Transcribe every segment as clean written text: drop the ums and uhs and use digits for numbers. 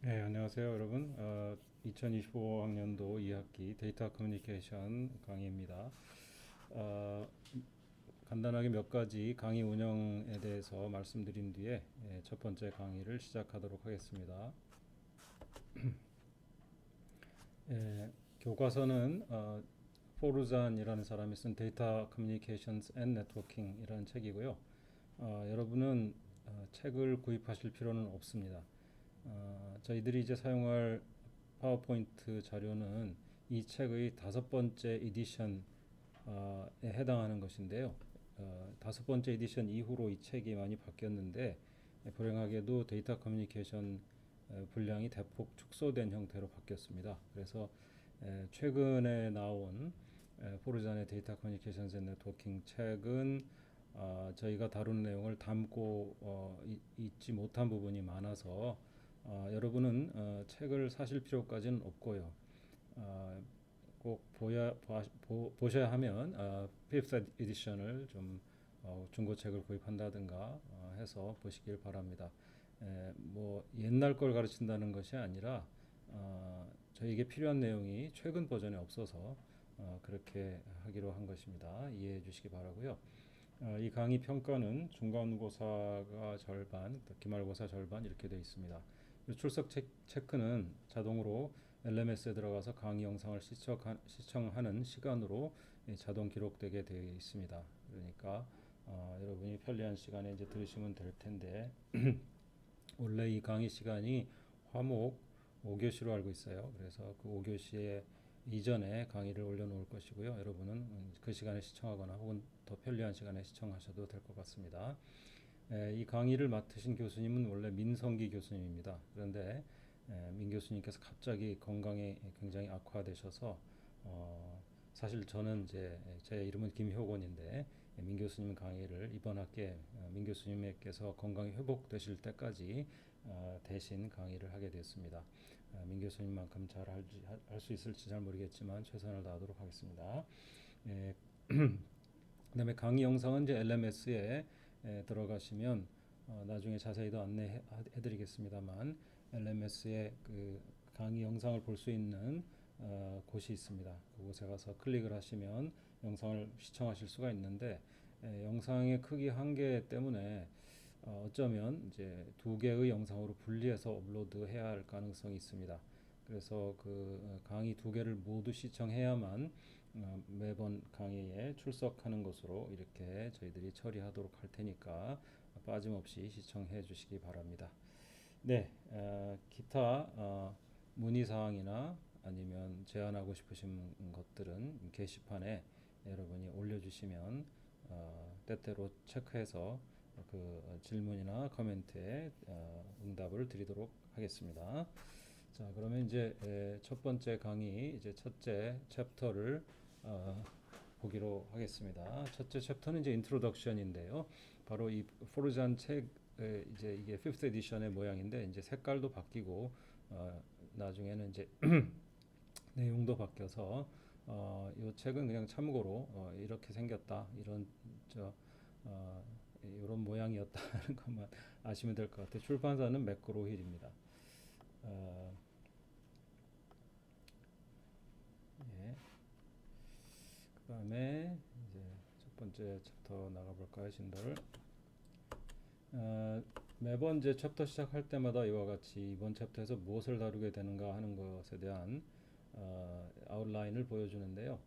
네, 안녕하세요, 여러분. 2025학년도 2학기 데이터 커뮤니케이션 강의입니다. 어, 간단하게 몇 가지 강의 운영에 대해서 말씀드린 뒤에 첫 번째 강의를 시작하도록 하겠습니다. 교과서는 포르잔이라는 사람이 쓴 데이터 커뮤니케이션스 앤 네트워킹이라는 책이고요. 여러분은 책을 구입하실 필요는 없습니다. 저희들이 이제 사용할 파워포인트 자료는 이 책의 다섯 번째 에디션에 해당하는 것인데요. 다섯 번째 에디션 이후로 이 책이 많이 바뀌었는데 불행하게도 데이터 커뮤니케이션 분량이 대폭 축소된 형태로 바뀌었습니다. 그래서 최근에 나온 포르잔의 데이터 커뮤니케이션 앤 네트워킹 책은 저희가 다룬 내용을 담고 있지 못한 부분이 많아서 여러분은 책을 사실 필요까지는 없고요. 어, 꼭 보셔야 하면 피프스 에디션을 좀 중고책을 구입한다든가 해서 보시길 바랍니다. 뭐 옛날 걸 가르친다는 것이 아니라 저에게 필요한 내용이 최근 버전에 없어서 그렇게 하기로 한 것입니다. 이해해 주시기 바라고요. 이 강의 평가는 중간고사가 절반, 기말고사 절반 이렇게 되어 있습니다. 출석 체크는 자동으로 LMS에 들어가서 강의 영상을 시청하는 시간으로 자동 기록되게 되어 있습니다. 그러니까 여러분이 편리한 시간에 이제 들으시면 될 텐데 원래 이 강의 시간이 화목 5교시로 알고 있어요. 그래서 그 5교시에 이전에 강의를 올려놓을 것이고요. 여러분은 그 시간에 시청하거나 혹은 더 편리한 시간에 시청하셔도 될 것 같습니다. 이 강의를 맡으신 교수님은 원래 민성기 교수님입니다. 그런데 민 교수님께서 갑자기 건강이 굉장히 악화되셔서 사실 저는 이제 제 이름은 김효곤인데 민 교수님 강의를 이번 학기에 민 교수님께서 건강이 회복되실 때까지 대신 강의를 하게 됐습니다. 민 교수님만큼 잘 할 수 있을지 잘 모르겠지만 최선을 다하도록 하겠습니다. 예, 그다음에 강의 영상은 이제 LMS에 들어가시면 나중에 자세히 더 안내해 드리겠습니다만 LMS에 그 강의 영상을 볼 수 있는 곳이 있습니다. 그곳에 가서 클릭을 하시면 영상을 시청하실 수가 있는데 영상의 크기 한계 때문에 어쩌면 이제 두 개의 영상으로 분리해서 업로드해야 할 가능성이 있습니다. 그래서 그 강의 두 개를 모두 시청해야만 매번 강의에 출석하는 것으로 이렇게 저희들이 처리하도록 할 테니까 빠짐없이 시청해 주시기 바랍니다. 네, 기타 문의 사항이나 아니면 제안하고 싶으신 것들은 게시판에 여러분이 올려주시면 때때로 체크해서 그 질문이나 코멘트에 응답을 드리도록 하겠습니다. 자, 그러면 이제 첫 번째 강의 이제 첫째 챕터를 어, 보기로 하겠습니다. 첫째 챕터는 이제 인트로덕션인데요. 바로 이 포르잔 책 이제 이게 5th 에디션의 모양인데 이제 색깔도 바뀌고 나중에는 이제 내용도 바뀌어서 이 책은 그냥 참고로 이렇게 생겼다 이런 저 이런 모양이었다는 것만 아시면 될 것 같아요. 출판사는 맥그로힐입니다. 어, 예. 그다음에 이제 첫 번째 챕터 나가볼까요, 신도를? 어, 매번 이제 챕터 시작할 때마다 이와 같이 이번 챕터에서 무엇을 다루게 되는가 하는 것에 대한 아웃라인을 보여주는데요.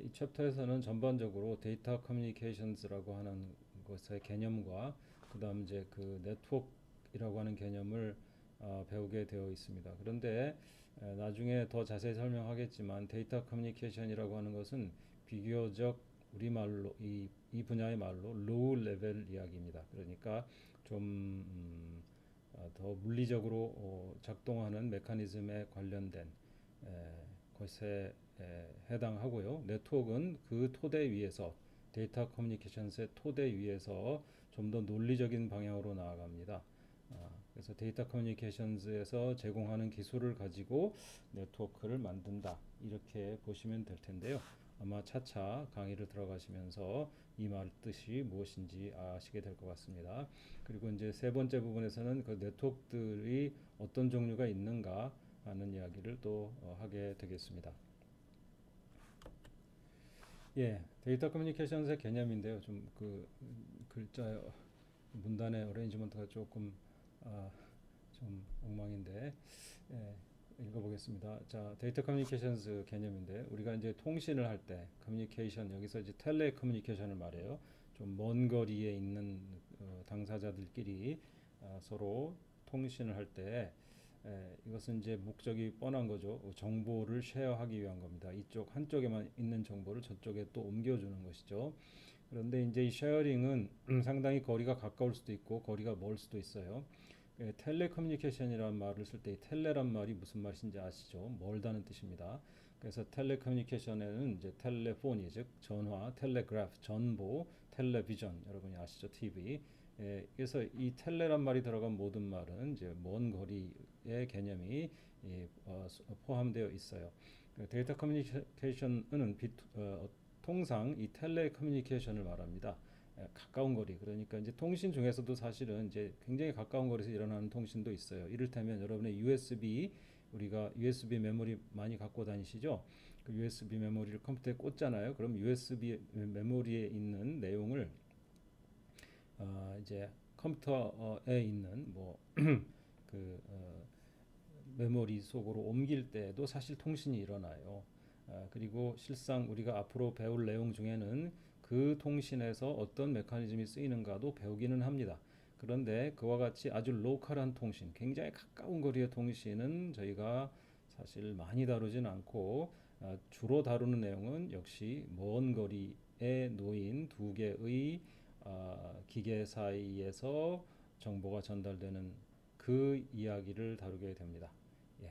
이 챕터에서는 전반적으로 데이터 커뮤니케이션스라고 하는 것의 개념과 그다음 이제 그 네트워크이라고 하는 개념을 배우게 되어 있습니다. 그런데 나중에 더 자세히 설명하겠지만 데이터 커뮤니케이션이라고 하는 것은 비교적 우리말로 이 분야의 말로 로우 레벨 이야기입니다. 그러니까 좀더 물리적으로 작동하는 메커니즘에 관련된 것에 해당하고요. 네트워크는 그 토대 위에서 데이터 커뮤니케이션스의 토대 위에서 좀 더 논리적인 방향으로 나아갑니다. 그래서 데이터 커뮤니케이션스에서 제공하는 기술을 가지고 네트워크를 만든다. 이렇게 보시면 될 텐데요. 아마 차차 강의를 들어가시면서 이 말 뜻이 무엇인지 아시게 될 것 같습니다. 그리고 이제 세 번째 부분에서는 그 네트워크들이 어떤 종류가 있는가 하는 이야기를 또 하게 되겠습니다. 예, 데이터 커뮤니케이션의 개념인데요. 좀 그 글자 문단의 어레인지먼트가 조금 아, 좀 엉망인데 예, 읽어보겠습니다. 자, 데이터 커뮤니케이션스 개념인데 우리가 이제 통신을 할 때 커뮤니케이션 여기서 이제 텔레 커뮤니케이션을 말해요. 좀 먼 거리에 있는 당사자들끼리 서로 통신을 할 때 이것은 이제 목적이 뻔한 거죠. 정보를 쉐어하기 위한 겁니다. 이쪽 한쪽에만 있는 정보를 저쪽에 또 옮겨주는 것이죠. 그런데 이제 이 쉐어링은 상당히 거리가 가까울 수도 있고 거리가 멀 수도 있어요. 텔레커뮤니케이션이라는 말을 쓸 때 이 텔레란 말이 무슨 말인지 아시죠? 멀다는 뜻입니다. 그래서 텔레커뮤니케이션에는 이제 텔레폰이 즉 전화, 텔레그래프 전보, 텔레비전 여러분이 아시죠? TV. 그래서 이 텔레란 말이 들어간 모든 말은 이제 먼 거리의 개념이 포함되어 있어요. 데이터 커뮤니케이션은 통상 이 텔레커뮤니케이션을 말합니다. 가까운 거리 그러니까 이제 통신 중에서도 사실은 이제 굉장히 가까운 거리에서 일어나는 통신도 있어요. 이를테면 여러분의 USB 우리가 USB 메모리 많이 갖고 다니시죠? 그 USB 메모리를 컴퓨터에 꽂잖아요. 그럼 USB 메모리에 있는 내용을 이제 컴퓨터에 있는 그 메모리 속으로 옮길 때도 사실 통신이 일어나요. 그리고 실상 우리가 앞으로 배울 내용 중에는 그 통신에서 어떤 메커니즘이 쓰이는가도 배우기는 합니다. 그런데 그와 같이 아주 로컬한 통신, 굉장히 가까운 거리의 통신은 저희가 사실 많이 다루진 않고 주로 다루는 내용은 역시 먼 거리에 놓인 두 개의 기계 사이에서 정보가 전달되는 그 이야기를 다루게 됩니다. 예.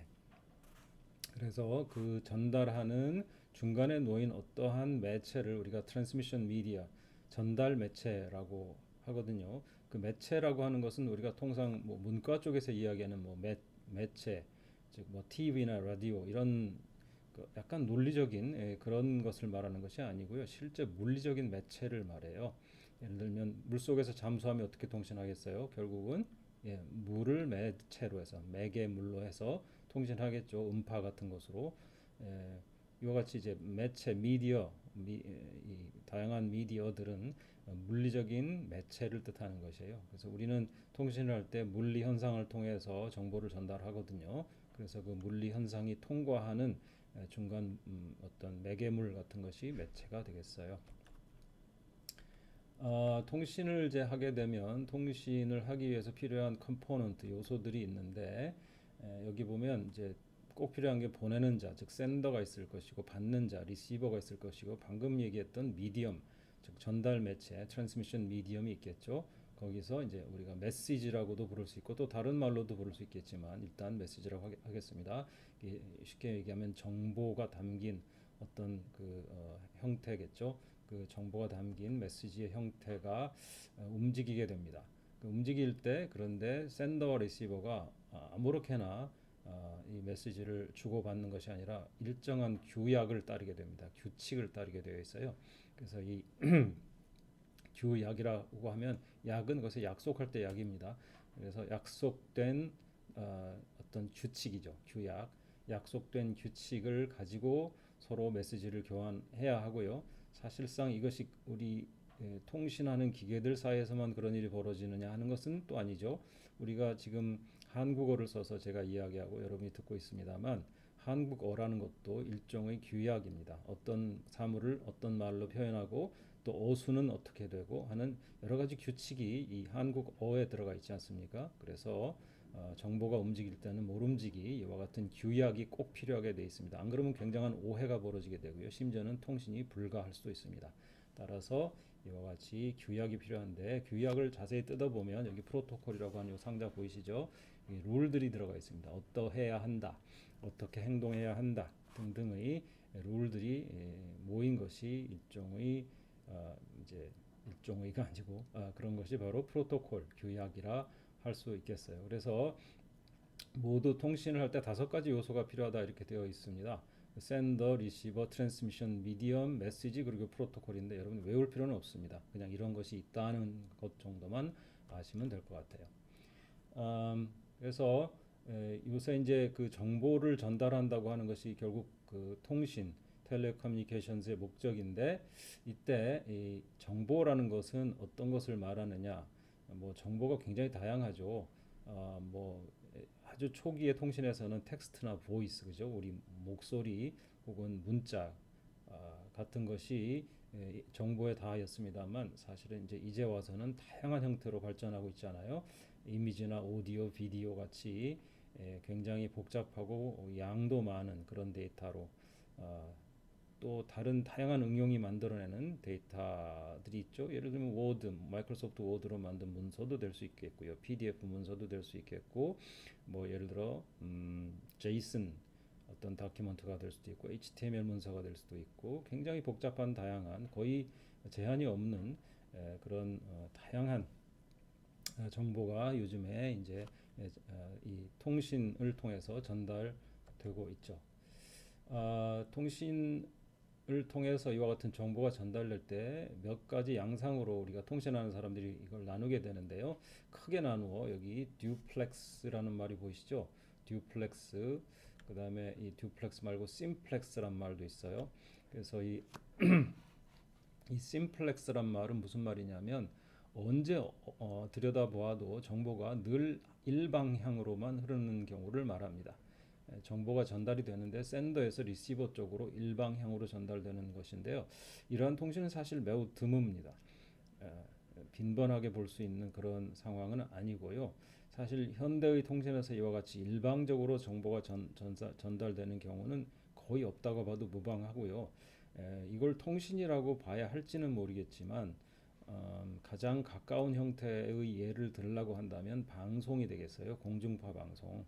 그래서 그 전달하는 중간에 놓인 어떠한 매체를 우리가 트랜스미션 미디어, 전달 매체라고 하거든요. 그 매체라고 하는 것은 우리가 통상 뭐 문과 쪽에서 이야기하는 매체, 즉 뭐 TV나 라디오 이런 그 약간 논리적인 그런 것을 말하는 것이 아니고요. 실제 물리적인 매체를 말해요. 예를 들면 물 속에서 잠수하면 어떻게 통신하겠어요? 결국은 물을 매체로 해서 매개물로 해서 통신하겠죠. 음파 같은 것으로. 이와 같이 이제 매체 미디어 이 다양한 미디어들은 물리적인 매체를 뜻하는 것이에요. 그래서 우리는 통신을 할 때 물리 현상을 통해서 정보를 전달하거든요. 그래서 그 물리 현상이 통과하는 중간 어떤 매개물 같은 것이 매체가 되겠어요. 통신을 이제 하게 되면 통신을 하기 위해서 필요한 컴포넌트 요소들이 있는데 여기 보면 이제 꼭 필요한 게 보내는 자, 즉 센더가 있을 것이고 받는 자, 리시버가 있을 것이고 방금 얘기했던 미디엄, 즉 전달 매체, 트랜스미션 미디엄이 있겠죠. 거기서 이제 우리가 메시지라고도 부를 수 있고 또 다른 말로도 부를 수 있겠지만 일단 메시지라고 하겠습니다. 쉽게 얘기하면 정보가 담긴 어떤 형태겠죠. 그 정보가 담긴 메시지의 형태가 움직이게 됩니다. 움직일 때 그런데 샌더와 리시버가 아무렇게나 이 메시지를 주고받는 것이 아니라 일정한 규약을 따르게 됩니다. 규칙을 따르게 되어 있어요. 그래서 이 규약이라고 하면 약은 그것을 약속할 때 약입니다. 그래서 약속된 어떤 규칙이죠. 규약. 약속된 규칙을 가지고 서로 메시지를 교환해야 하고요. 사실상 이것이 우리 통신하는 기계들 사이에서만 그런 일이 벌어지느냐 하는 것은 또 아니죠. 우리가 지금 한국어를 써서 제가 이야기하고 여러분이 듣고 있습니다만 한국어라는 것도 일종의 규약입니다. 어떤 사물을 어떤 말로 표현하고 또 어수는 어떻게 되고 하는 여러 가지 규칙이 이 한국어에 들어가 있지 않습니까? 그래서 정보가 움직일 때는 모름지기 이와 같은 규약이 꼭 필요하게 되어 있습니다. 안 그러면 굉장한 오해가 벌어지게 되고요. 심지어는 통신이 불가할 수도 있습니다. 따라서 이와 같이 규약이 필요한데 규약을 자세히 뜯어보면 여기 프로토콜이라고 하는 이 상자 보이시죠? 이 룰들이 들어가 있습니다. 어떠해야 한다, 어떻게 행동해야 한다 등등의 룰들이 모인 것이 일종의 이제 일종의가 아니고 그런 것이 바로 프로토콜 규약이라 할 수 있겠어요. 그래서 모두 통신을 할 때 5가지 요소가 필요하다 이렇게 되어 있습니다. 샌더, 리시버, 트랜스미션, 미디엄, 메시지 그리고 프로토콜인데 여러분 외울 필요는 없습니다. 그냥 이런 것이 있다는 것 정도만 아시면 될 것 같아요. 그래서 요새 이제 그 정보를 전달한다고 하는 것이 결국 그 통신, 텔레커뮤니케이션스의 목적인데 이때 이 정보라는 것은 어떤 것을 말하느냐? 뭐 정보가 굉장히 다양하죠. 뭐 아주 초기의 통신에서는 텍스트나 보이스, 그죠? 우리 목소리 혹은 문자 같은 것이 정보의 다였습니다만 사실은 이제 와서는 다양한 형태로 발전하고 있잖아요. 이미지나 오디오, 비디오 같이 굉장히 복잡하고 양도 많은 그런 데이터로 어, 또 다른 다양한 응용이 만들어내는 데이터들이 있죠. 예를 들면 워드, 마이크로소프트 워드로 만든 문서도 될 수 있겠고요. PDF 문서도 될 수 있겠고, 뭐 예를 들어 제이슨 어떤 다큐멘트가 될 수도 있고, HTML 문서가 될 수도 있고, 굉장히 복잡한 다양한 거의 제한이 없는 그런 다양한 정보가 요즘에 이제 이 통신을 통해서 전달되고 있죠. 통신을 통해서 이와 같은 정보가 전달될 때 몇 가지 양상으로 우리가 통신하는 사람들이 이걸 나누게 되는데요. 크게 나누어 여기 듀플렉스라는 말이 보이시죠? 듀플렉스. 그다음에 이 듀플렉스 말고 심플렉스란 말도 있어요. 그래서 이 심플렉스란 말은 무슨 말이냐면 언제 들여다보아도 정보가 늘 일방향으로만 흐르는 경우를 말합니다. 정보가 전달이 되는데 샌더에서 리시버 쪽으로 일방향으로 전달되는 것인데요. 이러한 통신은 사실 매우 드뭅니다. 빈번하게 볼 수 있는 그런 상황은 아니고요. 사실 현대의 통신에서 이와 같이 일방적으로 정보가 전달되는 경우는 거의 없다고 봐도 무방하고요. 이걸 통신이라고 봐야 할지는 모르겠지만 가장 가까운 형태의 예를 들려고 한다면 방송이 되겠어요. 공중파 방송.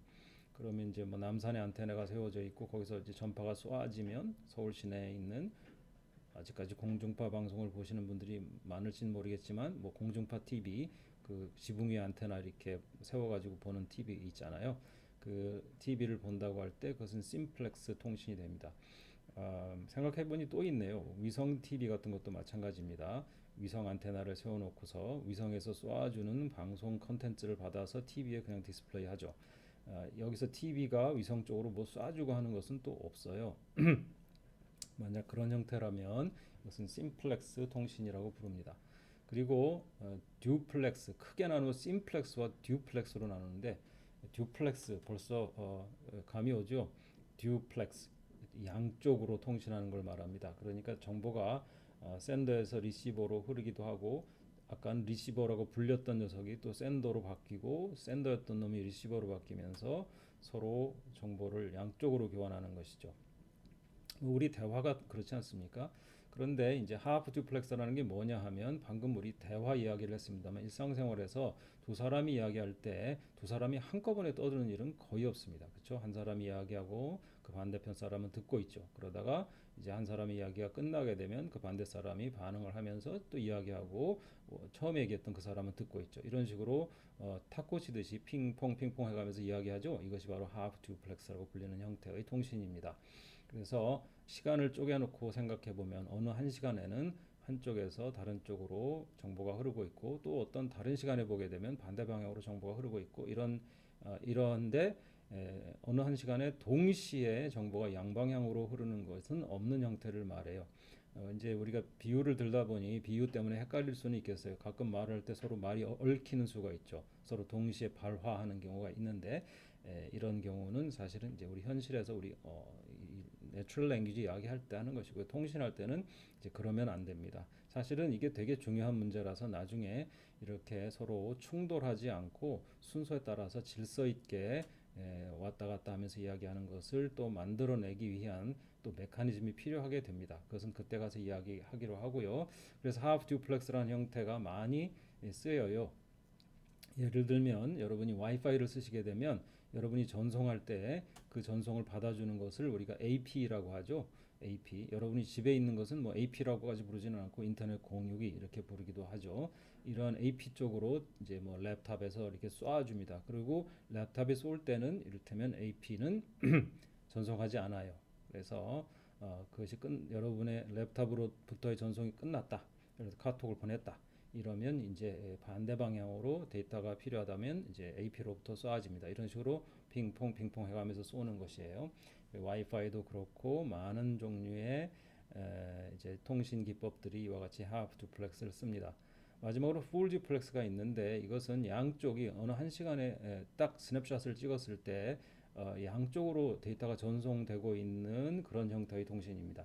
그러면 이제 뭐 남산에 안테나가 세워져 있고 거기서 이제 전파가 쏘아지면 서울 시내에 있는 아직까지 공중파 방송을 보시는 분들이 많을지는 모르겠지만 뭐 공중파 TV 그 지붕 위에 안테나 이렇게 세워가지고 보는 TV 있잖아요. 그 TV를 본다고 할 때 그것은 심플렉스 통신이 됩니다. 생각해보니 또 있네요. 위성 TV 같은 것도 마찬가지입니다. 위성 안테나를 세워놓고서 위성에서 쏘아주는 방송 컨텐츠를 받아서 TV에 그냥 디스플레이 하죠. 여기서 TV가 위성 쪽으로 뭐 쏴주고 하는 것은 또 없어요. 만약 그런 형태라면 이것은 심플렉스 통신이라고 부릅니다. 그리고 듀플렉스 크게 나누어 심플렉스와 듀플렉스로 나누는데 듀플렉스 벌써 감이 오죠. 듀플렉스 양쪽으로 통신하는 걸 말합니다. 그러니까 정보가 샌더에서 리시버로 흐르기도 하고 아까 리시버라고 불렸던 녀석이 또 샌더로 바뀌고 샌더였던 놈이 리시버로 바뀌면서 서로 정보를 양쪽으로 교환하는 것이죠. 우리 대화가 그렇지 않습니까? 그런데 이제 하프 듀플렉스라는 게 뭐냐 하면 방금 우리 대화 이야기를 했습니다만 일상생활에서 두 사람이 이야기할 때 두 사람이 한꺼번에 떠드는 일은 거의 없습니다. 그렇죠? 한 사람이 이야기하고 그 반대편 사람은 듣고 있죠. 그러다가 이제 한 사람의 이야기가 끝나게 되면 그 반대 사람이 반응을 하면서 또 이야기하고 처음에 얘기했던 그 사람은 듣고 있죠. 이런 식으로 탁구 치듯이 핑퐁 핑퐁 해가면서 이야기하죠. 이것이 바로 하프 듀플렉스라고 불리는 형태의 통신입니다. 그래서 시간을 쪼개놓고 생각해 보면 어느 한 시간에는 한쪽에서 다른 쪽으로 정보가 흐르고 있고 또 어떤 다른 시간에 보게 되면 반대 방향으로 정보가 흐르고 있고 이런데 어느 한 시간에 동시에 정보가 양방향으로 흐르는 것은 없는 형태를 말해요. 이제 우리가 비유를 들다 보니 비유 때문에 헷갈릴 수는 있겠어요. 가끔 말할 때 서로 말이 얽히는 수가 있죠. 서로 동시에 발화하는 경우가 있는데 이런 경우는 사실은 이제 우리 현실에서 우리 내추럴 랭귀지 이야기할 때 하는 것이고요. 통신할 때는 이제 그러면 안 됩니다. 사실은 이게 되게 중요한 문제라서 나중에 이렇게 서로 충돌하지 않고 순서에 따라서 질서 있게 왔다 갔다 하면서 이야기하는 것을 또 만들어내기 위한 또 메커니즘이 필요하게 됩니다. 그것은 그때 가서 이야기하기로 하고요. 그래서 하프 듀플렉스라는 형태가 많이 쓰여요. 예를 들면 여러분이 와이파이를 쓰시게 되면 여러분이 전송할 때 그 전송을 받아주는 것을 우리가 AP라고 하죠. AP. 여러분이 집에 있는 것은 뭐 AP라고까지 부르지는 않고 인터넷 공유기 이렇게 부르기도 하죠. 이런 AP 쪽으로 이제 뭐 랩탑에서 이렇게 쏴줍니다. 그리고 랩탑에 쏠 때는 이를테면 AP는 전송하지 않아요. 그래서 그것이 여러분의 랩탑으로부터의 전송이 끝났다. 그래서 카톡을 보냈다. 이러면 이제 반대 방향으로 데이터가 필요하다면 이제 AP로부터 쏘아집니다. 이런 식으로 핑퐁 핑퐁 해가면서 쏘는 것이에요. 와이파이도 그렇고 많은 종류의 이제 통신 기법들이 이와 같이 하프 두플렉스를 씁니다. 마지막으로 풀 듀플렉스가 있는데 이것은 양쪽이 어느 한 시간에 딱 스냅샷을 찍었을 때 양쪽으로 데이터가 전송되고 있는 그런 형태의 통신입니다.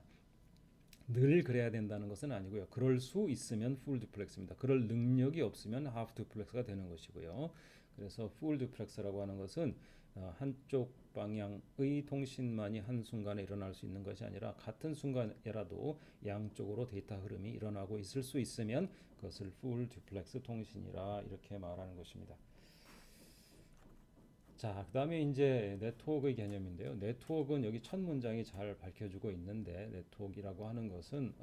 늘 그래야 된다는 것은 아니고요. 그럴 수 있으면 풀 듀플렉스입니다. 그럴 능력이 없으면 하프 듀플렉스가 되는 것이고요. 그래서 풀 듀플렉스라고 하는 것은 한쪽 방향의 통신만이 한순간에 일어날 수 있는 것이 아니라 같은 순간에라도 양쪽으로 데이터 흐름이 일어나고 있을 수 있으면 그것을 풀 듀플렉스 통신이라 이렇게 말하는 것입니다. 자, 그다음에 이제 네트워크의 개념인데요. 네트워크는 여기 첫 문장이 잘 밝혀주고 있는데 네트워크라고 하는 것은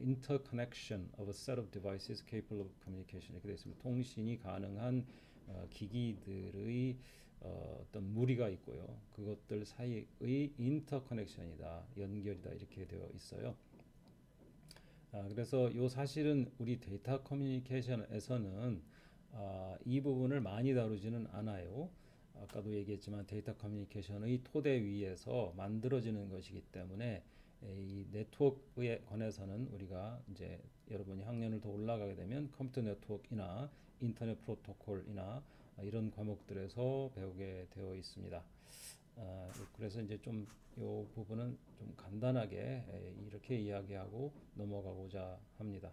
interconnection of a set of devices capable of communication 이렇게 되어 있습니다. 통신이 가능한 기기들의 어떤 무리가 있고요. 그것들 사이의 인터커넥션이다, 연결이다 이렇게 되어 있어요. 그래서 이 사실은 우리 데이터 커뮤니케이션에서는 이 부분을 많이 다루지는 않아요. 아까도 얘기했지만 데이터 커뮤니케이션의 토대 위에서 만들어지는 것이기 때문에 이 네트워크에 관해서는 우리가 이제 여러분이 학년을 더 올라가게 되면 컴퓨터 네트워크이나 인터넷 프로토콜이나 이런 과목들에서 배우게 되어 있습니다. 그래서 이제 좀 이 부분은 좀 간단하게 이렇게 이야기하고 넘어가고자 합니다.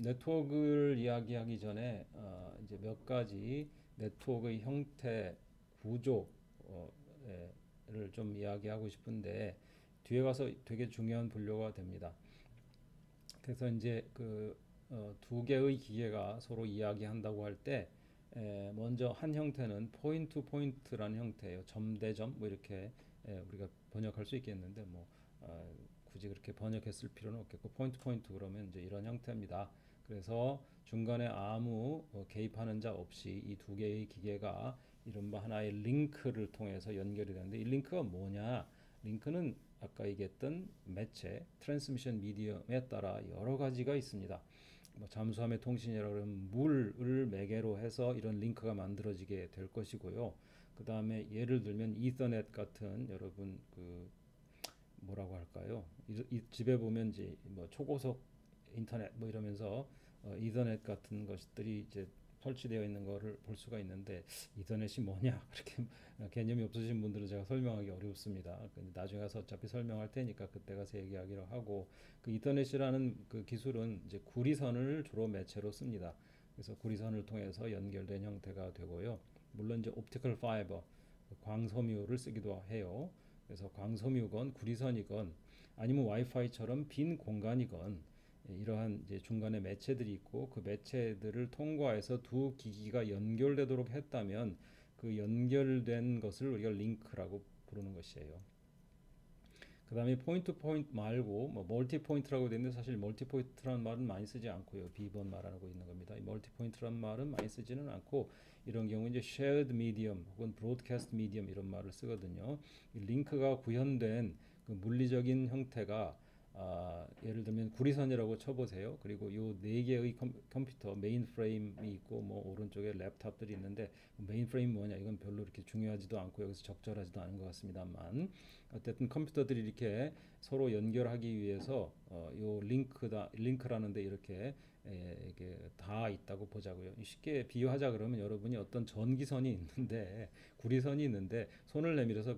네트워크를 이야기하기 전에 이제 몇 가지 네트워크의 형태, 구조를 좀 이야기하고 싶은데 뒤에 가서 되게 중요한 분류가 됩니다. 그래서 이제 두 개의 기계가 서로 이야기한다고 할 때 먼저 한 형태는 포인트 투 포인트라는 형태예요. 점 대 점 뭐 이렇게 우리가 번역할 수 있겠는데 뭐 굳이 그렇게 번역했을 필요는 없겠고 포인트 포인트 그러면 이제 이런 형태입니다. 그래서 중간에 아무 개입하는 자 없이 이 두 개의 기계가 이른바 하나의 링크를 통해서 연결이 되는데 이 링크가 뭐냐? 링크는 아까 얘기했던 매체, 트랜스미션 미디엄에 따라 여러 가지가 있습니다. 뭐 잠수함의 통신이라고 하면 물을 매개로 해서 이런 링크가 만들어지게 될 것이고요. 그 다음에 예를 들면 이더넷 같은 여러분 뭐라고 할까요? 이 집에 보면 이제 뭐 초고속 인터넷 뭐 이러면서 이더넷 같은 것들이 이제 설치되어 있는 거를 볼 수가 있는데 이더넷이 뭐냐 그렇게 개념이 없으신 분들은 제가 설명하기 어렵습니다. 나중에 가서 어차피 설명할 테니까 그때 가서 얘기하기로 하고 그 이더넷이라는 그 기술은 이제 구리선을 주로 매체로 씁니다. 그래서 구리선을 통해서 연결된 형태가 되고요. 물론 이제 옵티컬 파이버 광섬유를 쓰기도 해요. 그래서 광섬유건 구리선이건 아니면 와이파이처럼 빈 공간이건 이러한 이제 중간에 매체들이 있고 그 매체들을 통과해서 두 기기가 연결되도록 했다면 그 연결된 것을 우리가 링크라고 부르는 것이에요. 그 다음에 포인트 포인트 말고 뭐 멀티 포인트라고 되는데 사실 멀티 포인트라는 말은 많이 쓰지 않고요. B번 말하고 있는 겁니다. 이 멀티 포인트라는 말은 많이 쓰지는 않고 이런 경우 이제 shared medium 혹은 broadcast medium 이런 말을 쓰거든요. 이 링크가 구현된 그 물리적인 형태가 예를 들면 구리선이라고 쳐보세요. 그리고 요 네 개의 컴퓨터 메인 프레임이 있고 뭐 오른쪽에 랩탑들이 있는데 메인 프레임 뭐냐 이건 별로 이렇게 중요하지도 않고 여기서 적절하지도 않은 것 같습니다만 어쨌든 컴퓨터들이 이렇게 서로 연결하기 위해서 요 링크라는데 이렇게 이게 다 있다고 보자고요. 쉽게 비유하자 그러면 여러분이 어떤 전기선이 있는데 구리선이 있는데 손을 내밀어서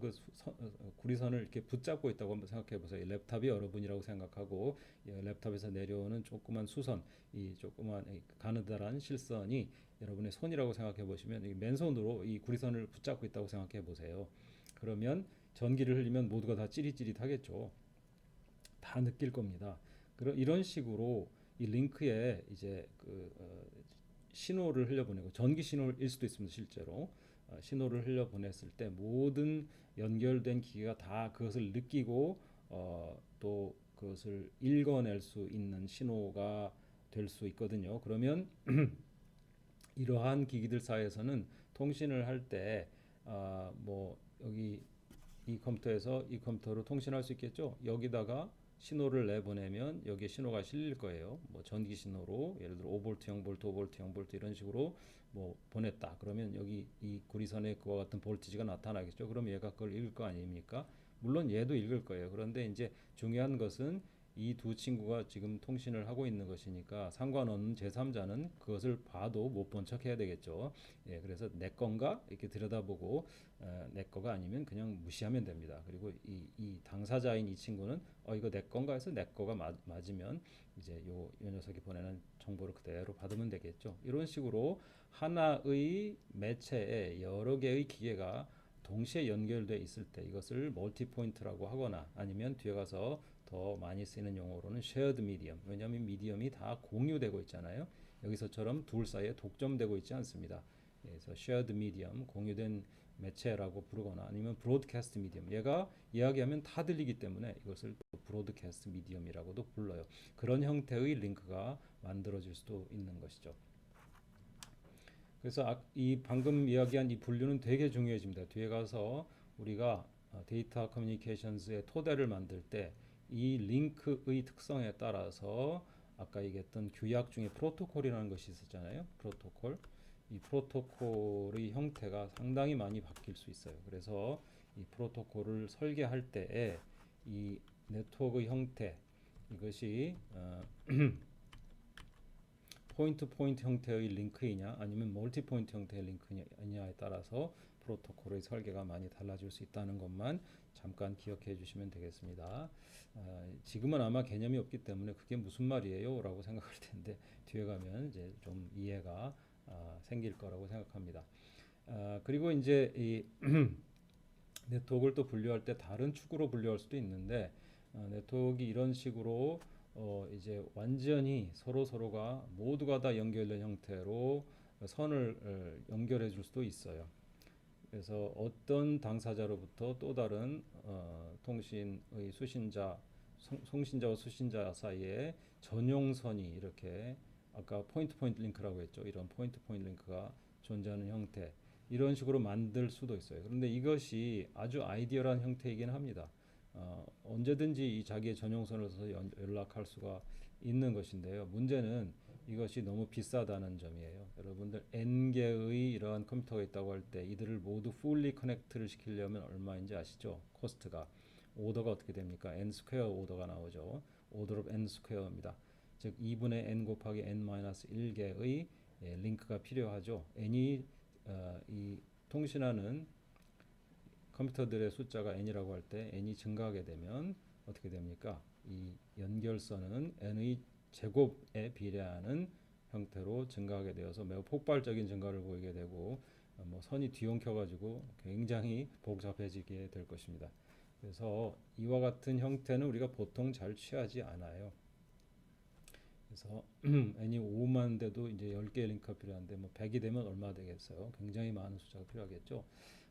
구리선을 이렇게 붙잡고 있다고 한번 생각해 보세요. 랩탑이 여러분이라고 생각하고 랩탑에서 내려오는 조그만 수선, 이 조그만 가느다란 실선이 여러분의 손이라고 생각해 보시면 맨손으로 이 구리선을 붙잡고 있다고 생각해 보세요. 그러면 전기를 흘리면 모두가 다 찌릿찌릿하겠죠. 다 느낄 겁니다. 이런 식으로 이 링크에 이제 신호를 흘려보내고 전기 신호일 수도 있습니다. 실제로 신호를 흘려보냈을 때 모든 연결된 기계가 다 그것을 느끼고 또 그것을 읽어낼 수 있는 신호가 될 수 있거든요. 그러면 이러한 기기들 사이에서는 통신을 할 때 뭐 여기 이 컴퓨터에서 이 컴퓨터로 통신할 수 있겠죠. 여기다가 신호를 내보내면 여기에 신호가 실릴 거예요. 뭐 전기 신호로 예를 들어 5V, 0V, 5V, 0V 이런 식으로 뭐 보냈다. 그러면 여기 이 구리선에 그와 같은 볼티지가 나타나겠죠. 그럼 얘가 그걸 읽을 거 아닙니까? 물론 얘도 읽을 거예요. 그런데 이제 중요한 것은 이 두 친구가 지금 통신을 하고 있는 것이니까 상관없는 제3자는 그것을 봐도 못 본 척 해야 되겠죠. 예, 그래서 내 건가 이렇게 들여다보고 내 거가 아니면 그냥 무시하면 됩니다. 그리고 이 당사자인 이 친구는 이거 내 건가 해서 내 거가 맞으면 이제 요 녀석이 보내는 정보를 그대로 받으면 되겠죠. 이런 식으로 하나의 매체에 여러 개의 기계가 동시에 연결돼 있을 때 이것을 멀티 포인트라고 하거나 아니면 뒤에 가서 더 많이 쓰이는 용어로는 쉐어드 미디엄. 왜냐하면 미디엄이 다 공유되고 있잖아요. 여기서처럼 둘 사이에 독점되고 있지 않습니다. 그래서 쉐어드 미디엄, 공유된 매체라고 부르거나 아니면 브로드캐스트 미디엄. 얘가 이야기하면 다 들리기 때문에 이것을 브로드캐스트 미디엄이라고도 불러요. 그런 형태의 링크가 만들어질 수도 있는 것이죠. 그래서 이 방금 이야기한 이 분류는 되게 중요해집니다. 뒤에 가서 우리가 데이터 커뮤니케이션스의 토대를 만들 때 이 링크의 특성에 따라서 아까 얘기했던 규약 중에 프로토콜이라는 것이 있었잖아요. 프로토콜. 이 프로토콜의 형태가 상당히 많이 바뀔 수 있어요. 그래서 이 프로토콜을 설계할 때에 이 네트워크의 형태 이것이 포인트 포인트 형태의 링크이냐 아니면 멀티 포인트 형태의 링크이냐에 따라서 프로토콜의 설계가 많이 달라질 수 있다는 것만 잠깐 기억해 주시면 되겠습니다. 지금은 아마 개념이 없기 때문에 그게 무슨 말이에요? 라고 생각할 텐데 뒤에 가면 이제 좀 이해가 생길 거라고 생각합니다. 그리고 이제 이 네트워크를 또 분류할 때 다른 축으로 분류할 수도 있는데 네트워크가 이런 식으로 이제 완전히 서로가 모두가 다 연결된 형태로 선을 연결해 줄 수도 있어요. 그래서 어떤 당사자로부터 또 다른 통신의 송신자와 수신자 사이에 전용선이 이렇게 아까 포인트 포인트 링크라고 했죠. 이런 포인트 포인트 링크가 존재하는 형태 이런 식으로 만들 수도 있어요. 그런데 이것이 아주 아이디어한 형태이긴 합니다. 언제든지 이 자기의 전용선을 써서 연락할 수가 있는 것인데요. 문제는 이것이 너무 비싸다는 점이에요. 여러분들 N개의 이러한 컴퓨터가 있다고 할 때 이들을 모두 fully connect를 시키려면 얼마인지 아시죠? 코스트가. 오더가 어떻게 됩니까? N 스퀘어 오더가 나오죠. order of N 스퀘어입니다. 즉 2분의 N 곱하기 N-1개의 링크가 필요하죠. N이 이 통신하는 컴퓨터들의 숫자가 n이라고 할 때 n이 증가하게 되면 어떻게 됩니까? 이 연결선은 n의 제곱에 비례하는 형태로 증가하게 되어서 매우 폭발적인 증가를 보이게 되고 뭐 선이 뒤엉켜가지고 굉장히 복잡해지게 될 것입니다. 그래서 이와 같은 형태는 우리가 보통 잘 취하지 않아요. 그래서 n이 5만 돼도 이제 10개의 링크가 필요한데 뭐 100이 되면 얼마 되겠어요? 굉장히 많은 숫자가 필요하겠죠.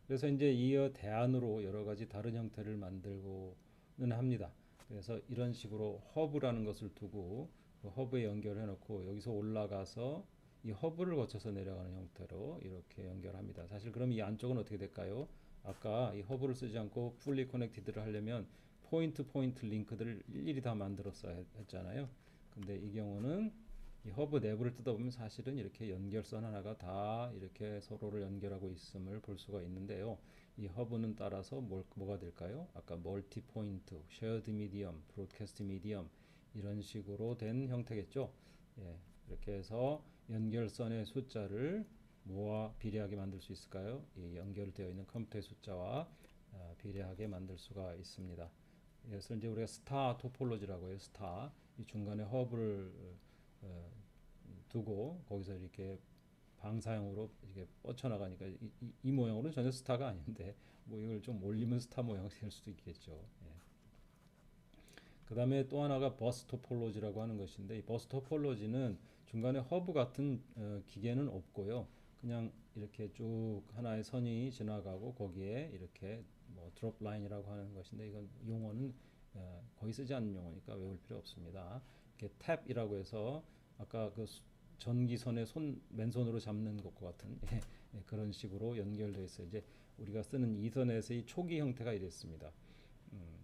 그래서 이제 이어 대안으로 여러 가지 다른 형태를 만들고는 합니다. 그래서 이런 식으로 허브라는 것을 두고 그 허브에 연결해 놓고 여기서 올라가서 이 허브를 거쳐서 내려가는 형태로 이렇게 연결합니다. 사실 그럼 이 안쪽은 어떻게 될까요? 아까 이 허브를 쓰지 않고 풀리 커넥티드를 하려면 포인트 포인트 링크들을 일일이 다 만들었어야 했잖아요. 근데 이 경우는 이 허브 내부를 뜯어보면 사실은 이렇게 연결선 하나가 다 이렇게 서로를 연결하고 있음을 볼 수가 있는데요. 이 허브는 따라서 뭐가 될까요? 아까 멀티 포인트, 쉐어드 미디엄, 브로드캐스트 미디엄 이런 식으로 된 형태겠죠. 예, 이렇게 해서 연결선의 숫자를 뭐와 비례하게 만들 수 있을까요? 이 연결되어 있는 컴퓨터의 숫자와 비례하게 만들 수가 있습니다. 그래서 이제 우리가 스타 토폴로지라고 해요. 스타 이 중간에 허브를 두고 거기서 이렇게 방사형으로 이렇게 뻗쳐나가니까 이 모양으로는 전혀 스타가 아닌데 뭐 이걸 좀 올리면 스타 모양이 될 수도 있겠죠. 예. 그 다음에 또 하나가 버스 토폴로지라고 하는 것인데 이 버스 토폴로지는 중간에 허브 같은 기계는 없고요. 그냥 이렇게 쭉 하나의 선이 지나가고 거기에 이렇게 뭐 드롭 라인이라고 하는 것인데 이건 용어는 거의 쓰지 않는 용어니까 외울 필요 없습니다. 이렇게 탭이라고 해서 아까 그 전기선의 맨손으로 잡는 것과 같은 그런 식으로 연결되어 있어요. 이제 우리가 쓰는 이더넷의 초기 형태가 이랬습니다.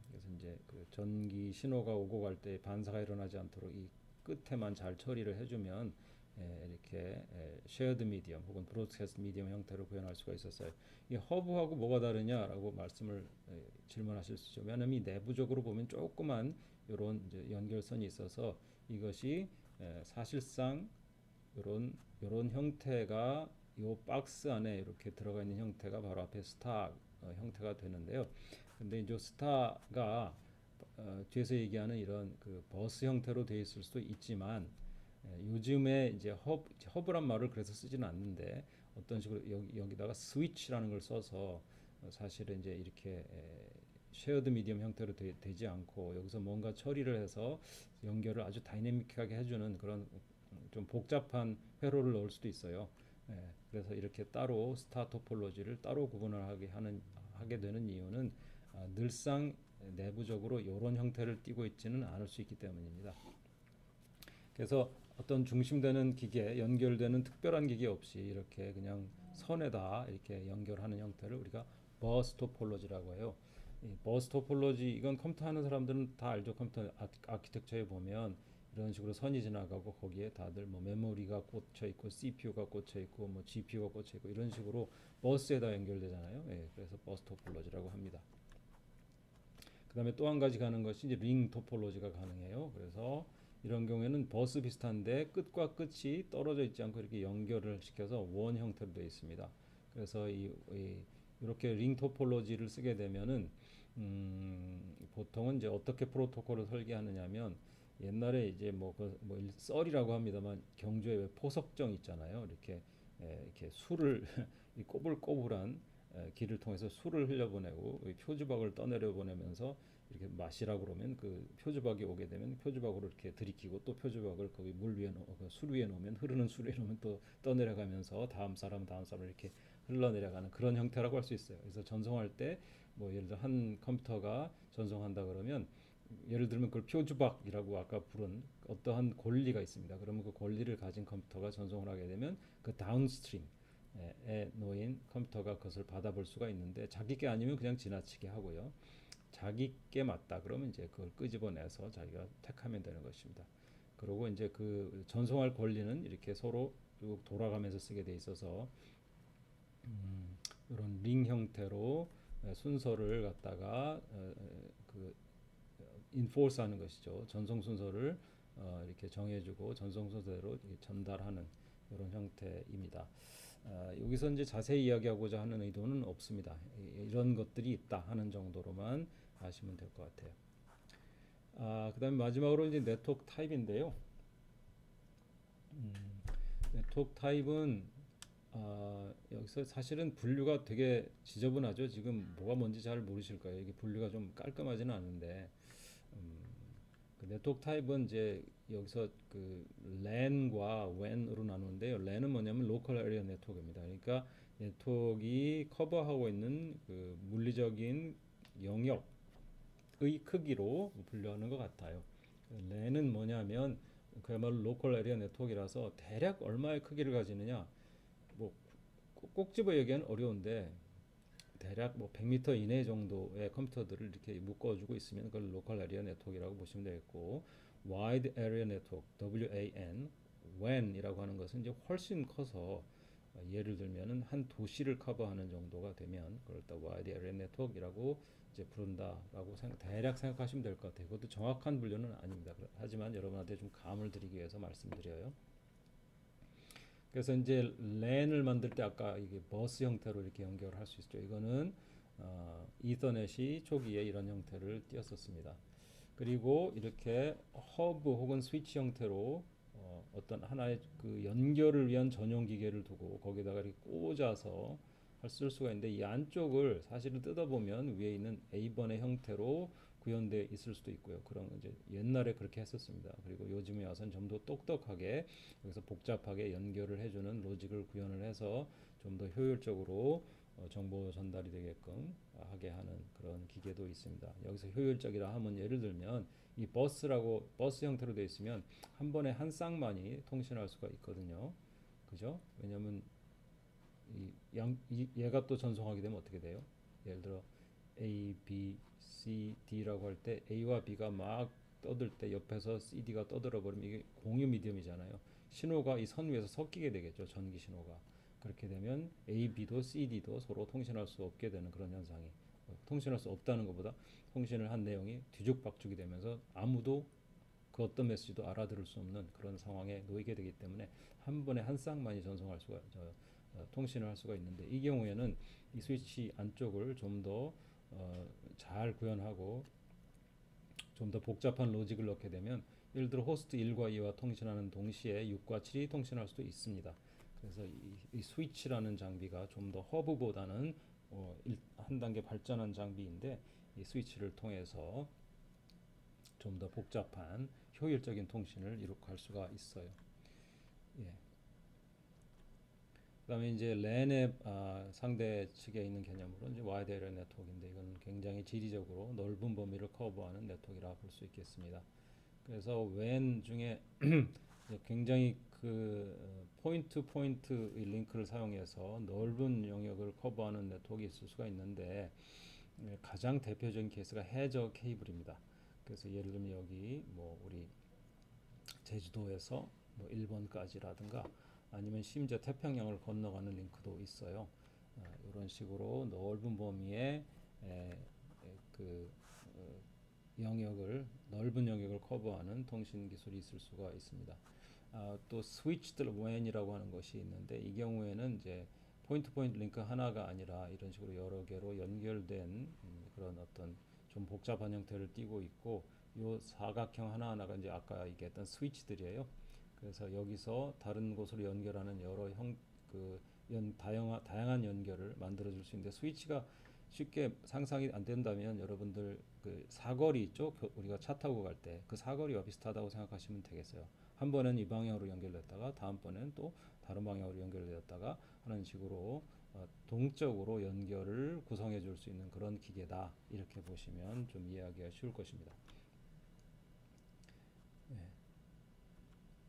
그래서 이제 그 전기 신호가 오고 갈 때 반사가 일어나지 않도록 이 끝에만 잘 처리를 해주면 이렇게 쉐어드 미디엄 혹은 브로드캐스트 미디엄 형태로 구현할 수가 있었어요. 이 허브하고 뭐가 다르냐라고 말씀을 질문하실 수 있죠. 왜냐하면 이 내부적으로 보면 조그만 이런 연결선이 있어서 이것이 사실상 이런 형태가 이 박스 안에 이렇게 들어가 있는 형태가 바로 앞에 스타 형태가 되는데요. 근데 이제 스타가 뒤에서 얘기하는 이런 그 버스 형태로 되어 있을 수도 있지만 요즘에 이제 허브란 말을 그래서 쓰지는 않는데 어떤 식으로 여기다가 스위치라는 걸 써서 사실은 이제 이렇게 쉐어드 미디엄 형태로 되지 않고 여기서 뭔가 처리를 해서 연결을 아주 다이내믹하게 해주는 그런 좀 복잡한 회로를 넣을 수도 있어요. 그래서 이렇게 따로 스타 토폴로지를 따로 구분을 하게 되는 이유는 늘상 내부적으로 이런 형태를 띠고 있지는 않을 수 있기 때문입니다. 그래서 어떤 중심되는 기계, 연결되는 특별한 기계 없이 이렇게 그냥 선에다 이렇게 연결하는 형태를 우리가 버스 토폴로지라고 해요. 이 버스 토폴로지 이건 컴퓨터 하는 사람들은 다 알죠. 컴퓨터 아키텍처에 보면 이런 식으로 선이 지나가고 거기에 다들 뭐 메모리가 꽂혀 있고 CPU가 꽂혀 있고 뭐 GPU가 꽂혀 있고 이런 식으로 버스에다 연결되잖아요. 그래서 버스 토폴로지라고 합니다. 그다음에 또 한 가지 가는 것이 이제 링 토폴로지가 가능해요. 그래서 이런 경우에는 버스 비슷한데 끝과 끝이 떨어져 있지 않고 이렇게 연결을 시켜서 원 형태로 되어 있습니다. 그래서 이렇게 링 토폴로지를 쓰게 되면은 보통은 이제 어떻게 프로토콜을 설계하느냐면 옛날에 이제 뭐 썰이라고 합니다만 경주에 포석정 있잖아요. 이렇게 술을 이 꼬불꼬불한 길을 통해서 술을 흘려보내고 표주박을 떠내려 보내면서 이렇게 마시라고 그러면 그 표주박이 오게 되면 표주박으로 이렇게 들이키고 또 표주박을 거기 술 위에 놓으면 흐르는 술 위에 놓으면 또 떠내려가면서 다음 사람 이렇게 흘러내려가는 그런 형태라고 할 수 있어요. 그래서 전송할 때 뭐 예를 들어 한 컴퓨터가 전송한다 그러면 예를 들면 그걸 표주박이라고 아까 부른 어떠한 권리가 있습니다. 그러면 그 권리를 가진 컴퓨터가 전송을 하게 되면 그 다운스트림에 놓인 컴퓨터가 그것을 받아볼 수가 있는데 자기 게 아니면 그냥 지나치게 하고요. 자기 게 맞다 그러면 이제 그걸 끄집어내서 자기가 택하면 되는 것입니다. 그리고 이제 그 전송할 권리는 이렇게 서로 쭉 돌아가면서 쓰게 돼 있어서 이런 링 형태로 순서를 갖다가 그 인포스하는 것이죠. 전송 순서를 이렇게 정해주고 전송 순서대로 전달하는 이런 형태입니다. 여기서 이제 자세히 이야기하고자 하는 의도는 없습니다. 이런 것들이 있다 하는 정도로만 아시면 될 것 같아요. 그다음에 마지막으로 이제 네트워크 타입인데요. 네트워크 타입은 여기서 사실은 분류가 되게 지저분하죠. 지금 뭐가 뭔지 잘 모르실 거예요. 이게 분류가 좀 깔끔하지는 않은데 그 네트워크 타입은 이제 여기서 그 LAN과 WAN으로 나누는데요. LAN은 뭐냐면 Local Area Network입니다. 그러니까 네트워크가 커버하고 있는 그 물리적인 영역의 크기로 분류하는 것 같아요. LAN은 뭐냐면 그야말로 Local Area Network이라서 대략 얼마의 크기를 가지느냐 뭐 꼭 집어 얘기하는 어려운데 대략 뭐 100m 이내 정도의 컴퓨터들을 이렇게 묶어주고 있으면 그걸 로컬 에리어 네트워크라고 보시면 되겠고 Wide Area Network WAN WAN이라고 하는 것은 이제 훨씬 커서 예를 들면은 한 도시를 커버하는 정도가 되면 그걸 또 Wide Area Network이라고 이제 부른다라고 대략 생각하시면 될 것 같아요. 그것도 정확한 분류는 아닙니다. 하지만 여러분한테 좀 감을 드리기 위해서 말씀드려요. 그래서 이제 랜을 만들 때 아까 이게 버스 형태로 이렇게 연결할 수 있죠. 이거는 이더넷이 초기에 이런 형태를 띄었었습니다. 그리고 이렇게 허브 혹은 스위치 형태로 어떤 하나의 그 연결을 위한 전용 기계를 두고 거기다가 이렇게 꽂아서 쓸 수가 있는데 이 안쪽을 사실은 뜯어보면 위에 있는 A번의 형태로 구현되어 있을 수도 있고요. 그런 이제 옛날에 그렇게 했었습니다. 그리고 요즘에 와서는 좀 더 똑똑하게 여기서 복잡하게 연결을 해주는 로직을 구현을 해서 좀 더 효율적으로 정보 전달이 되게끔 하게 하는 그런 기계도 있습니다. 여기서 효율적이라 하면 예를 들면 이 버스 형태로 되어 있으면 한 번에 한 쌍만이 통신할 수가 있거든요. 그죠? 왜냐하면 얘가 또 전송하게 되면 어떻게 돼요? 예를 들어 A, B, C, D라고 할 때 A와 B가 막 떠들 때 옆에서 CD가 떠들어 버리면 이게 공유 미디엄이잖아요. 신호가 이 선 위에서 섞이게 되겠죠. 전기 신호가. 그렇게 되면 A, B도 CD도 서로 통신할 수 없게 되는 그런 현상이, 통신할 수 없다는 것보다 통신을 한 내용이 뒤죽박죽이 되면서 아무도 그 어떤 메시지도 알아들을 수 없는 그런 상황에 놓이게 되기 때문에 한 번에 한 쌍만이 전송할 수가, 통신을 할 수가 있는데, 이 경우에는 이 스위치 안쪽을 좀 더 잘 구현하고 좀 더 복잡한 로직을 넣게 되면, 예를 들어 호스트 1과 2와 통신하는 동시에 6과 7이 통신할 수도 있습니다. 그래서 이 스위치라는 장비가 좀 더 허브보다는 한 단계 발전한 장비인데, 이 스위치를 통해서 좀 더 복잡한 효율적인 통신을 이룩할 수가 있어요. 예. 그다음에 이제 랜의 상대 측에 있는 개념으로 이제 와이드 에리어 네트워크인데, 이건 굉장히 지리적으로 넓은 범위를 커버하는 네트워크라 볼 수 있겠습니다. 그래서 WAN 중에 굉장히 그 포인트 포인트 링크를 사용해서 넓은 영역을 커버하는 네트워크가 있을 수가 있는데, 가장 대표적인 케이스가 해저 케이블입니다. 그래서 예를 들면 여기 뭐 우리 제주도에서 뭐 일본까지라든가, 아니면 심지어 태평양을 건너가는 링크도 있어요. 이런 식으로 넓은 범위의 그 영역을, 넓은 영역을 커버하는 통신 기술이 있을 수가 있습니다. 또 스위치드 WAN이라고 하는 것이 있는데, 이 경우에는 이제 포인트 포인트 링크 하나가 아니라 이런 식으로 여러 개로 연결된 그런 어떤 좀 복잡한 형태를 띠고 있고, 요 사각형 하나하나가 이제 아까 얘기했던 스위치들이에요. 그래서 여기서 다른 곳으로 연결하는 여러 다양한 연결을 만들어 줄 수 있는데, 스위치가 쉽게 상상이 안 된다면 여러분들 그 사거리 있죠? 우리가 차 타고 갈 때 그 사거리와 비슷하다고 생각하시면 되겠어요. 한 번은 이 방향으로 연결됐다가 다음 번엔 또 다른 방향으로 연결되었다가 하는 식으로 동적으로 연결을 구성해 줄 수 있는 그런 기계다, 이렇게 보시면 좀 이해하기가 쉬울 것입니다. 예.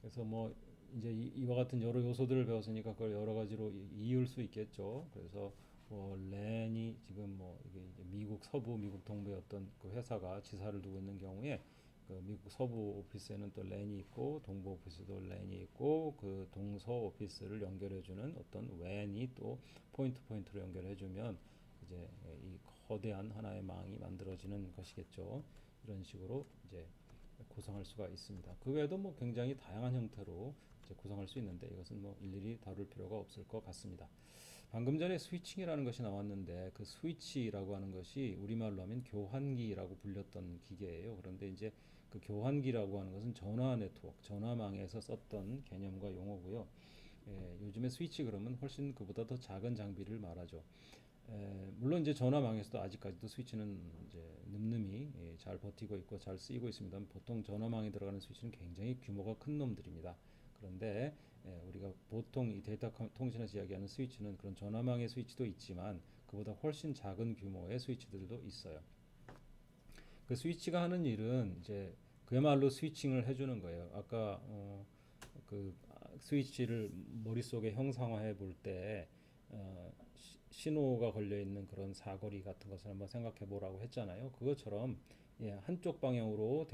그래서 뭐 이제 이와 같은 여러 요소들을 배웠으니까 그걸 여러 가지로 이을 수 있겠죠. 그래서 뭐 랜이 지금 뭐 이게 이제 미국 서부, 미국 동부의 어떤 그 회사가 지사를 두고 있는 경우에, 그 미국 서부 오피스에는 또 랜이 있고, 동부 오피스도 랜이 있고, 그 동서 오피스를 연결해주는 어떤 랜이 또 포인트 포인트로 연결해주면 이제 이 거대한 하나의 망이 만들어지는 것이겠죠. 이런 식으로 이제 구성할 수가 있습니다. 그 외에도 뭐 굉장히 다양한 형태로 이제 구성할 수 있는데, 이것은 뭐 일일이 다룰 필요가 없을 것 같습니다. 방금 전에 스위칭이라는 것이 나왔는데, 그 스위치라고 하는 것이 우리말로 하면 교환기라고 불렸던 기계예요. 그런데 이제 그 교환기라고 하는 것은 전화 네트워크, 전화망에서 썼던 개념과 용어고요. 요즘에 스위치 그러면 훨씬 그보다 더 작은 장비를 말하죠. 물론 이제 전화망에서도 아직까지도 스위치는 이제 늠름히 잘 버티고 있고 잘 쓰이고 있습니다. 보통 전화망에 들어가는 스위치는 굉장히 규모가 큰 놈들입니다. 그런데 우리가 보통 이 데이터 통신에서 이야기하는 스위치는 그런 전화망의 스위치도 있지만 그보다 훨씬 작은 규모의 스위치들도 있어요. 그 스위치가 하는 일은 이제 그야말로 스위칭을 해주는 거예요. 아까 그 스위치를 머릿속에 형상화해 볼때 신호가 걸려 있는 그런 사거리 같은 것을 한번 생각해 보라고 했잖아요. 그것처럼 한쪽 방향으로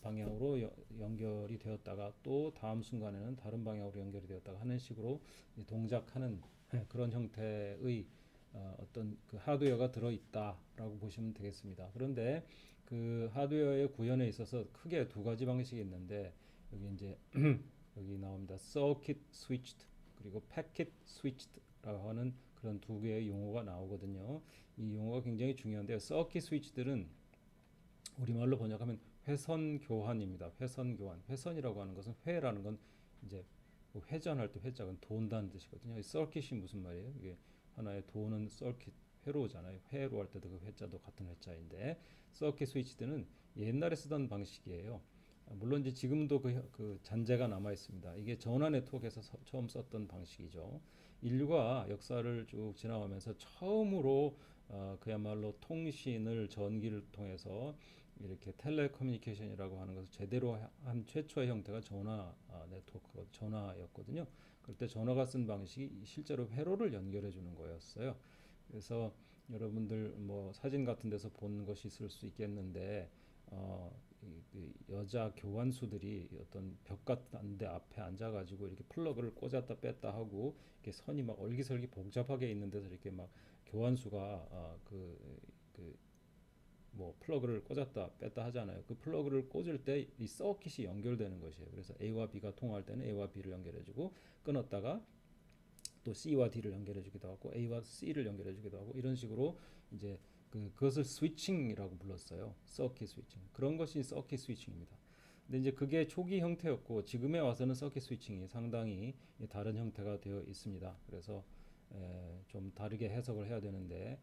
방향으로 연결이 되었다가 또 다음 순간에는 다른 방향으로 연결이 되었다가 하는 식으로 동작하는 그런 형태의 어떤 그 하드웨어가 들어 있다라고 보시면 되겠습니다. 그런데 그 하드웨어의 구현에 있어서 크게 두 가지 방식이 있는데, 여기 이제 여기 나옵니다. Circuit Switched 그리고 Packet Switched라고 하는 그런 두 개의 용어가 나오거든요. 이 용어가 굉장히 중요한데요. Circuit Switched는 우리말로 번역하면 회선 교환입니다. 회선 교환. 회선이라고 하는 것은, 회라는 건 이제 회전할 때 회자는 돈다는 뜻이거든요. 서킷이 무슨 말이에요? 이게 하나의 도는 서킷, 회로잖아요. 회로 할 때도 그 회자도 같은 회자인데, 서킷 스위치드는 옛날에 쓰던 방식이에요. 물론 이제 지금도 그 잔재가 남아 있습니다. 이게 전화 네트워크에서 처음 썼던 방식이죠. 인류가 역사를 쭉 지나가면서 처음으로 그야말로 통신을 전기를 통해서 이렇게 텔레커뮤니케이션이라고 하는 것을 제대로 한 최초의 형태가 전화 네트워크, 전화였거든요. 그럴 때 전화가 쓴 방식이 실제로 회로를 연결해 주는 거였어요. 그래서 여러분들 뭐 사진 같은 데서 본 것이 있을 수 있겠는데 그 여자 교환수들이 어떤 벽 같은 데 앞에 앉아가지고 이렇게 플러그를 꽂았다 뺐다 하고 이렇게 선이 막 얼기설기 복잡하게 있는 데서 이렇게 막 교환수가 그 뭐 플러그를 꽂았다 뺐다 하잖아요. 그 플러그를 꽂을 때 이 서킷이 연결되는 것이에요. 그래서 A와 B가 통할 때는 A와 B를 연결해주고 끊었다가 또 C와 D를 연결해주기도 하고 A와 C를 연결해주기도 하고 이런 식으로 이제 그것을 스위칭이라고 불렀어요. 서킷 스위칭. 그런 것이 서킷 스위칭입니다. 근데 이제 그게 초기 형태였고 지금에 와서는 서킷 스위칭이 상당히 다른 형태가 되어 있습니다. 그래서 좀 다르게 해석을 해야 되는데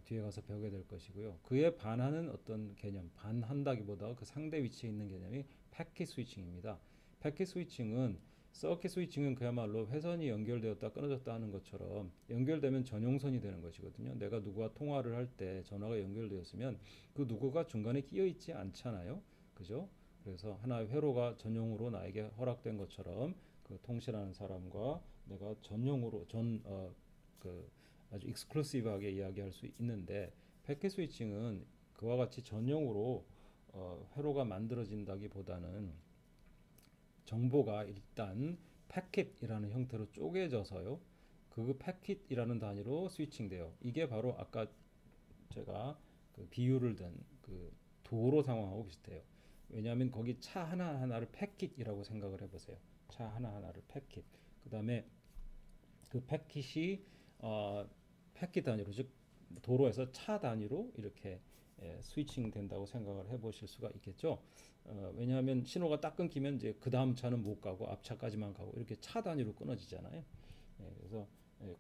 뒤에 가서 배우게 될 것이고요. 그에 반하는 어떤 개념, 반한다기보다 그 상대 위치에 있는 개념이 패킷 스위칭입니다. 패킷 스위칭은 서킷 스위칭은 그야말로 회선이 연결되었다 끊어졌다 하는 것처럼 연결되면 전용선이 되는 것이거든요. 내가 누구와 통화를 할 때 전화가 연결되었으면 그 누구가 중간에 끼어 있지 않잖아요. 그죠? 그래서 하나의 회로가 전용으로 나에게 허락된 것처럼 그 통신하는 사람과 내가 전용으로 그 아주 익스클루시브하게 이야기할 수 있는데 패킷 스위칭은 그와 같이 전용으로 회로가 만들어진다기보다는 정보가 일단 패킷이라는 형태로 쪼개져서요. 그 패킷이라는 단위로 스위칭돼요. 이게 바로 아까 제가 그 비유를 든 그 도로 상황하고 비슷해요. 왜냐하면 거기 차 하나하나를 패킷이라고 생각을 해보세요. 차 하나하나를 패킷. 그 다음에 그 패킷이 패킷 단위로 즉 도로에서 차 단위로 이렇게 스위칭 된다고 생각을 해보실 수가 있겠죠. 왜냐하면 신호가 딱 끊기면 이제 그 다음 차는 못 가고 앞차까지만 가고 이렇게 차 단위로 끊어지잖아요. 그래서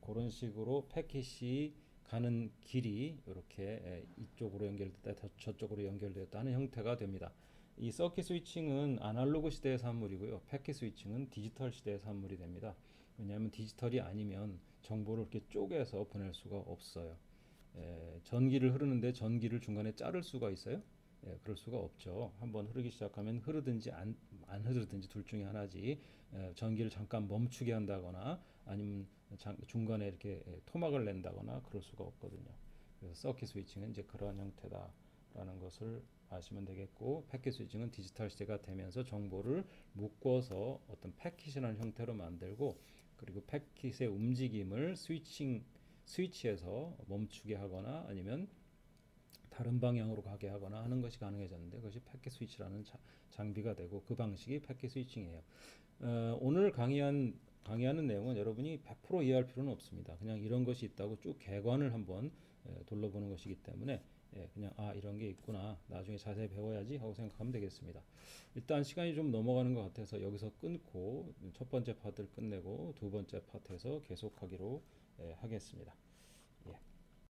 그런 식으로 패킷이 가는 길이 이렇게 이쪽으로 연결됐다 저쪽으로 연결됐다 하는 형태가 됩니다. 이 서킷 스위칭은 아날로그 시대의 산물이고요. 패킷 스위칭은 디지털 시대의 산물이 됩니다. 왜냐하면 디지털이 아니면 정보를 이렇게 쪼개서 보낼 수가 없어요. 전기를 흐르는데 전기를 중간에 자를 수가 있어요? 그럴 수가 없죠. 한번 흐르기 시작하면 흐르든지 안 흐르든지 둘 중에 하나지. 전기를 잠깐 멈추게 한다거나 아니면 중간에 이렇게 토막을 낸다거나 그럴 수가 없거든요. 그래서 서킷 스위칭은 이제 그런 형태다라는 것을 아시면 되겠고, 패킷 스위칭은 디지털 시대가 되면서 정보를 묶어서 어떤 패킷이라는 형태로 만들고, 그리고 패킷의 움직임을 스위치에서 멈추게 하거나 아니면 다른 방향으로 가게 하거나 하는 것이 가능해졌는데, 그것이 패킷 스위치라는 장비가 되고 그 방식이 패킷 스위칭이에요. 오늘 강의하는 내용은 여러분이 100% 이해할 필요는 없습니다. 그냥 이런 것이 있다고 쭉 개관을 한번 둘러보는 것이기 때문에 그냥 이런 게 있구나 나중에 자세히 배워야지 하고 생각하면 되겠습니다. 일단 시간이 좀 넘어가는 것 같아서 여기서 끊고 첫 번째 파트를 끝내고 두 번째 파트에서 계속하기로 하겠습니다. 예.